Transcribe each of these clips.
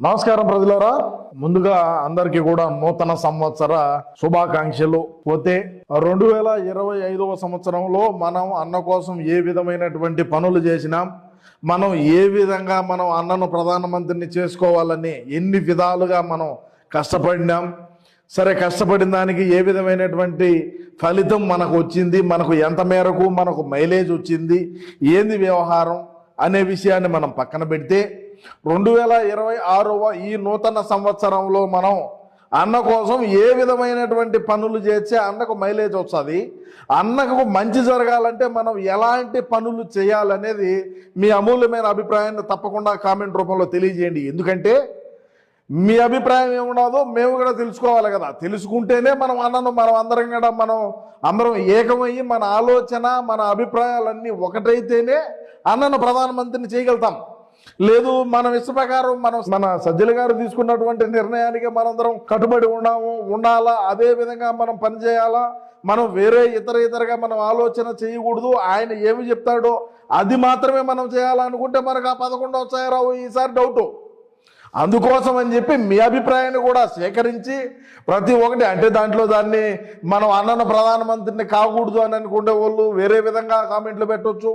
నమస్కారం ప్రజలారా, ముందుగా అందరికీ కూడా నూతన సంవత్సర శుభాకాంక్షలు. పోతే 2025వ సంవత్సరంలో మనం అన్న కోసం ఏ విధమైనటువంటి పనులు చేసినాం, మనం ఏ విధంగా మనం అన్నను ప్రధానమంత్రిని చేసుకోవాలని ఎన్ని విధాలుగా మనం కష్టపడినాం, సరే కష్టపడిన దానికి ఏ విధమైనటువంటి ఫలితం మనకు వచ్చింది, మనకు ఎంత మేరకు మనకు మైలేజ్ వచ్చింది, ఏంది వ్యవహారం అనే విషయాన్ని మనం పక్కన పెడితే 2026వ ఈ నూతన సంవత్సరంలో మనం అన్న కోసం ఏ విధమైనటువంటి పనులు చేస్తే అన్నకు మైలేజ్ వస్తుంది, అన్నకు మంచి జరగాలంటే మనం ఎలాంటి పనులు చేయాలనేది మీ అమూల్యమైన అభిప్రాయాన్ని తప్పకుండా కామెంట్ రూపంలో తెలియజేయండి. ఎందుకంటే మీ అభిప్రాయం ఏమున్నదో మేము కూడా తెలుసుకోవాలి కదా. తెలుసుకుంటేనే మనం అన్నను మనం అందరం ఏకమయ్యి మన ఆలోచన మన అభిప్రాయాలన్నీ ఒకటైతేనే అన్నను ప్రధానమంత్రిని చేయగలుగుతాం. లేదు మన ఇష్ట ప్రకారం మన సజ్జల గారు తీసుకున్నటువంటి నిర్ణయానికి మనందరం కట్టుబడి ఉండాలా, అదే విధంగా మనం పనిచేయాలా, మనం వేరే ఇతరగా మనం ఆలోచన చేయకూడదు, ఆయన ఏమి చెప్తాడో అది మాత్రమే మనం చేయాలనుకుంటే మనకు ఆ 11 వచ్చాయో రావు ఈసారి డౌటు. అందుకోసం అని చెప్పి మీ అభిప్రాయాన్ని కూడా సేకరించి ప్రతి ఒక్కటి అంటే దాంట్లో దాన్ని మనం అన్నను ప్రధానమంత్రిని కాకూడదు అని అనుకునే వాళ్ళు వేరే విధంగా కామెంట్లు పెట్టవచ్చు,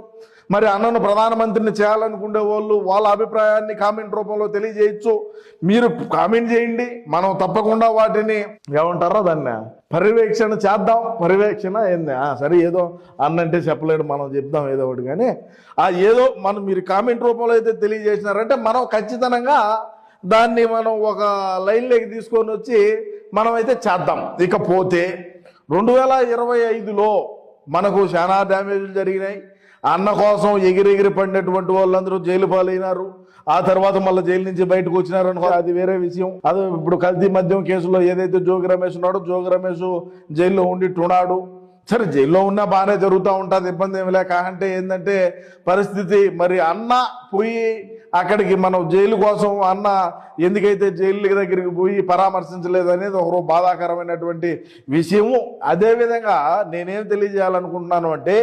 మరి అన్నను ప్రధానమంత్రిని చేయాలనుకునే వాళ్ళు వాళ్ళ అభిప్రాయాన్ని కామెంట్ రూపంలో తెలియజేయచ్చు. మీరు కామెంట్ చేయండి, మనం తప్పకుండా వాటిని ఏమంటారో దాన్ని పర్యవేక్షణ చేద్దాం. పర్యవేక్షణ ఏంది సరే, ఏదో అన్నంటే చెప్పలేడు, మనం చెప్దాం ఏదో ఒకటి. కానీ ఏదో మీరు కామెంట్ రూపంలో అయితే తెలియజేసినారంటే మనం ఖచ్చితంగా దాన్ని మనం ఒక లైన్లోకి తీసుకొని వచ్చి మనమైతే చేద్దాం. ఇకపోతే 2025లో మనకు చాలా డ్యామేజ్లు జరిగినాయి. అన్న కోసం ఎగిరెగిరి పడినటువంటి వాళ్ళందరూ జైలు పాలైనారు. ఆ తర్వాత మళ్ళీ జైలు నుంచి బయటకు వచ్చినారు అనుకో, అది వేరే విషయం. అది ఇప్పుడు కల్తీ మద్యం కేసులో ఏదైతే జోగి రమేష్ ఉన్నాడో, జోగి రమేష్ జైల్లో ఉండిట్టున్నాడు. సరే, జైల్లో ఉన్నా బాగానే జరుగుతూ ఉంటుంది, ఇబ్బంది ఏమి లేక. అంటే ఏంటంటే పరిస్థితి, మరి అన్న పోయి అక్కడికి మనం జైలు కోసం అన్న ఎందుకైతే జైలు దగ్గరికి పోయి పరామర్శించలేదు అనేది ఒక బాధాకరమైనటువంటి విషయము. అదేవిధంగా నేనేం తెలియజేయాలనుకుంటున్నాను అంటే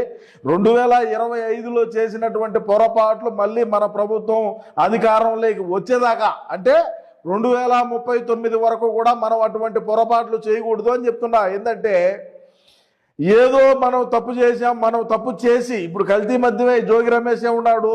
2025లో చేసినటువంటి పొరపాట్లు మళ్ళీ మన ప్రభుత్వం అధికారంలోకి వచ్చేదాకా, అంటే 2039 వరకు కూడా మనం అటువంటి పొరపాట్లు చేయకూడదు అని చెప్తున్నా. ఏంటంటే ఏదో మనం తప్పు చేసాం, మనం తప్పు చేసి ఇప్పుడు కల్తీ మద్యమే జోగి రమేష్ ఉన్నాడు,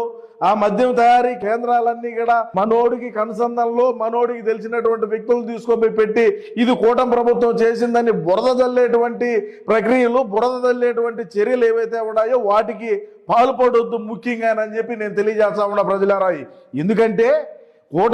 ఆ మద్యం తయారీ కేంద్రాలన్నీ కూడా మనోడికి కనుసంధానంలో మనోడికి తెలిసినటువంటి వ్యక్తులు తీసుకొని పెట్టి ఇది కూటమి ప్రభుత్వం చేసిందని బురద జల్లేటువంటి ప్రక్రియలు, బురద జల్లేటువంటి చర్యలు ఏవైతే ఉన్నాయో వాటికి పాల్పడొద్దు ముఖ్యంగానని చెప్పి నేను తెలియజేస్తా ఉన్నా ప్రజలారా. ఎందుకంటే కూటమి